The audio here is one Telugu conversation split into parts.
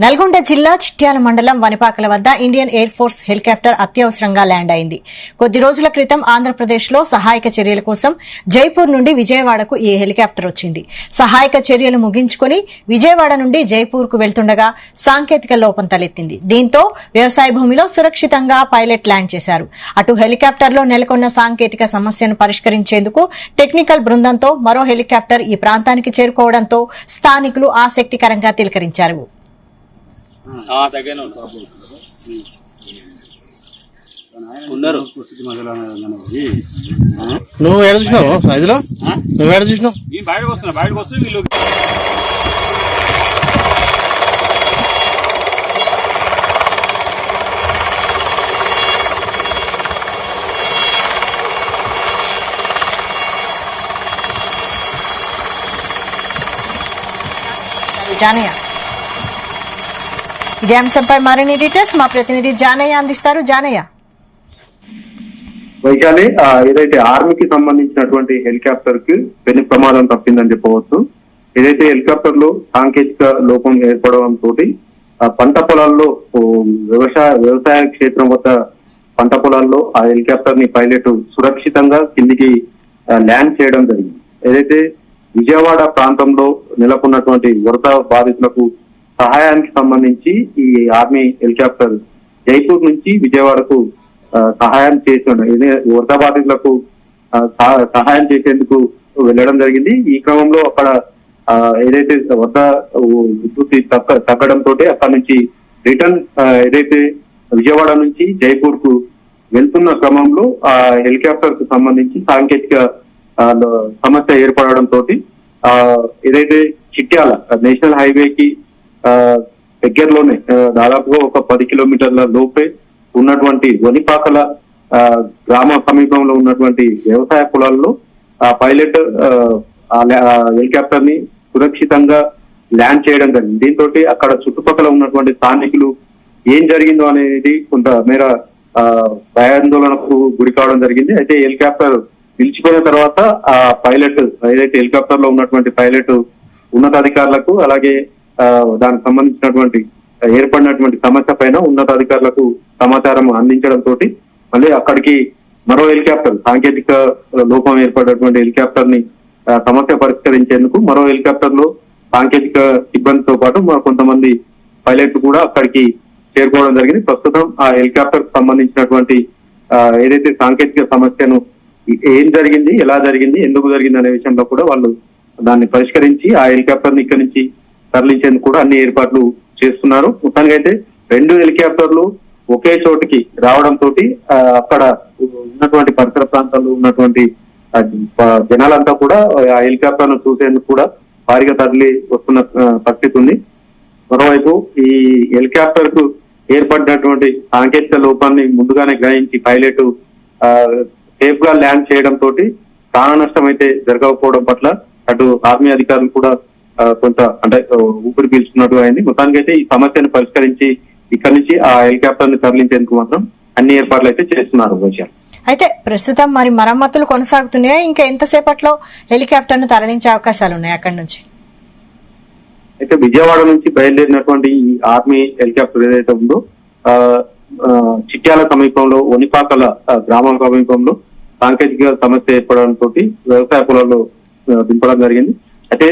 నల్గొండ జిల్లా చిట్యాల మండలం వనిపాకల వద్ద ఇండియన్ ఎయిర్ ఫోర్స్ హెలికాప్టర్ అత్యవసరంగా ల్యాండ్ అయింది. కొద్ది రోజుల క్రితం ఆంధ్రప్రదేశ్లో సహాయక చర్యల కోసం జైపూర్ నుండి విజయవాడకు ఈ హెలికాప్టర్ వచ్చింది. సహాయక చర్యలు ముగించుకుని విజయవాడ నుండి జైపూర్కు వెళ్తుండగా సాంకేతిక లోపం తలెత్తింది. దీంతో వ్యవసాయ భూమిలో సురక్షితంగా పైలట్ ల్యాండ్ చేశారు. అటు హెలికాప్టర్లో నెలకొన్న సాంకేతిక సమస్యను పరిష్కరించేందుకు టెక్నికల్ బృందంతో మరో హెలికాప్టర్ ఈ ప్రాంతానికి చేరుకోవడంతో స్థానికులు ఆసక్తికరంగా తిలకరించారు. నువ్వు ఎడ చూసినావు సైజులో నువ్వు ఎడ చూసినావు బయటకు వస్తే వీళ్ళు జానయ్య ఇదే అంశంపై మరిన్ని డీటెయిల్స్ మా ప్రతినిధి జానయ్య అందిస్తారు. జానయ్య, వైశాలి, ఏదైతే ఆర్మీకి సంబంధించినటువంటి హెలికాప్టర్ కి పెను ప్రమాదం తప్పిందని చెప్పవచ్చు. ఏదైతే హెలికాప్టర్ లో సాంకేతిక లోపం ఏర్పడడంతో పంట పొలాల్లో వ్యవసాయ క్షేత్రం వద్ద పంట పొలాల్లో ఆ హెలికాప్టర్ ని పైలట్ సురక్షితంగా కిందికి ల్యాండ్ చేయడం జరిగింది. ఏదైతే విజయవాడ ప్రాంతంలో నెలకొన్నటువంటి వరద బాధితులకు సహాయానికి సంబంధించి ఈ ఆర్మీ హెలికాప్టర్ జైపూర్ నుంచి విజయవాడకు సహాయం చేసి వరద బాధితులకు సహాయం చేసేందుకు వెళ్ళడం జరిగింది. ఈ క్రమంలో అక్కడ ఏదైతే వరద ఉధృతి తగ్గడంతో అక్కడ నుంచి రిటర్న్ ఏదైతే విజయవాడ నుంచి జైపూర్ కు వెళ్తున్న క్రమంలో ఆ హెలికాప్టర్ కు సంబంధించి సాంకేతిక సమస్య ఏర్పడడంతో ఏదైతే చిట్యాల నేషనల్ హైవేకి దగ్గరలోనే దాదాపుగా ఒక 10 కిలోమీటర్ల లోపే ఉన్నటువంటి వనిపాకల గ్రామ సమీపంలో ఉన్నటువంటి వ్యవసాయ పొలాల్లో ఆ పైలట్ హెలికాప్టర్ ని సురక్షితంగా ల్యాండ్ చేయడం జరిగింది. దీంతో అక్కడ చుట్టుపక్కల ఉన్నటువంటి స్థానికులు ఏం జరిగిందో అనేది కొంత మేర భయాందోళనకు గురి కావడం జరిగింది. అయితే హెలికాప్టర్ నిలిచిపోయిన తర్వాత ఆ పైలట్ ఏదైతే హెలికాప్టర్ లో ఉన్నటువంటి పైలట్ ఉన్నతాధికారులకు అలాగే దానికి సంబంధించినటువంటి ఏర్పడినటువంటి సమస్య పైన ఉన్నతాధికారులకు సమాచారం అందించడంతో మళ్ళీ అక్కడికి మరో హెలికాప్టర్ సాంకేతిక లోపం ఏర్పడినటువంటి హెలికాప్టర్ ని సమస్య పరిష్కరించేందుకు మరో హెలికాప్టర్ లో సాంకేతిక సిబ్బందితో పాటు కొంతమంది పైలట్లు కూడా అక్కడికి చేరుకోవడం జరిగింది. ప్రస్తుతం ఆ హెలికాప్టర్ కు సంబంధించినటువంటి ఏదైతే సాంకేతిక సమస్యను ఏం జరిగింది, ఎలా జరిగింది, ఎందుకు జరిగింది అనే విషయంలో కూడా వాళ్ళు దాన్ని పరిష్కరించి ఆ హెలికాప్టర్ ని ఇక్కడి నుంచి తరలించేందుకు కూడా అన్ని ఏర్పాట్లు చేస్తున్నారు. మొత్తానికి అయితే 2 హెలికాప్టర్లు ఒకే చోటికి రావడంతో అక్కడ ఉన్నటువంటి పరిసర ప్రాంతాల్లో ఉన్నటువంటి జనాలంతా కూడా ఆ హెలికాప్టర్ ను చూసేందుకు కూడా భారీగా తరలి వస్తున్న పరిస్థితి ఉంది. మరోవైపు ఈ హెలికాప్టర్ కు ఏర్పడినటువంటి సాంకేతిక లోపాన్ని ముందుగానే గ్రహించి పైలట్ సేఫ్ గా ల్యాండ్ చేయడంతో ప్రాణ నష్టం అయితే జరగకపోవడం పట్ల అటు ఆర్మీ అధికారులు కూడా కొంత అంటే ఊపిరి పీల్చుకున్నట్టు అయింది. మొత్తానికి అయితే ఈ సమస్యను పరిష్కరించి ఇక్కడి నుంచి ఆ హెలికాప్టర్ ని తరలించేందుకు మాత్రం అన్ని ఏర్పాట్లు అయితే చేస్తున్నారు. అయితే ప్రస్తుతం మరి మరమ్మతులు కొనసాగుతున్నాయా? ఇంకా ఎంతసేపట్లో హెలికాప్టర్ ను తరలించే అవకాశాలు ఉన్నాయి అక్కడి నుంచి? అయితే విజయవాడ నుంచి బయలుదేరినటువంటి ఈ ఆర్మీ హెలికాప్టర్ ఏదైతే ఉందో చిట్యాల సమీపంలో వనిపాకల గ్రామం సమీపంలో సాంకేతిక సమస్య ఏర్పడడంతో వ్యవసాయ పొలాల్లో దింపడం జరిగింది. అయితే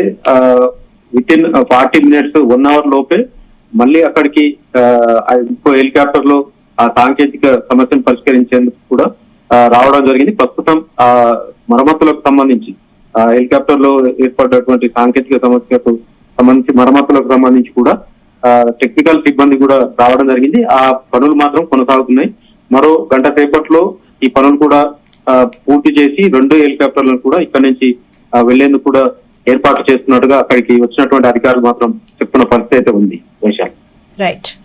విత్ ఇన్ 40 minutes 1 hour లోపే మళ్ళీ అక్కడికి ఇంకో హెలికాప్టర్ లో ఆ సాంకేతిక సమస్యను పరిష్కరించేందుకు కూడా రావడం జరిగింది. ప్రస్తుతం ఆ మరమ్మతులకు సంబంధించి హెలికాప్టర్ లో ఏర్పడినటువంటి సాంకేతిక సమస్యకు సంబంధించి మరమ్మతులకు సంబంధించి కూడా టెక్నికల్ సిబ్బంది కూడా రావడం జరిగింది. ఆ పనులు మాత్రం కొనసాగుతున్నాయి. మరో గంట సేపట్లో ఈ పనులు కూడా పూర్తి చేసి 2 హెలికాప్టర్లను కూడా ఇక్కడ నుంచి వెళ్లేందుకు కూడా ఏర్పాటు చేస్తున్నట్టుగా అక్కడికి వచ్చినటువంటి అధికారులు మాత్రం చెప్తున్న పరిస్థితి అయితే ఉంది. రైట్.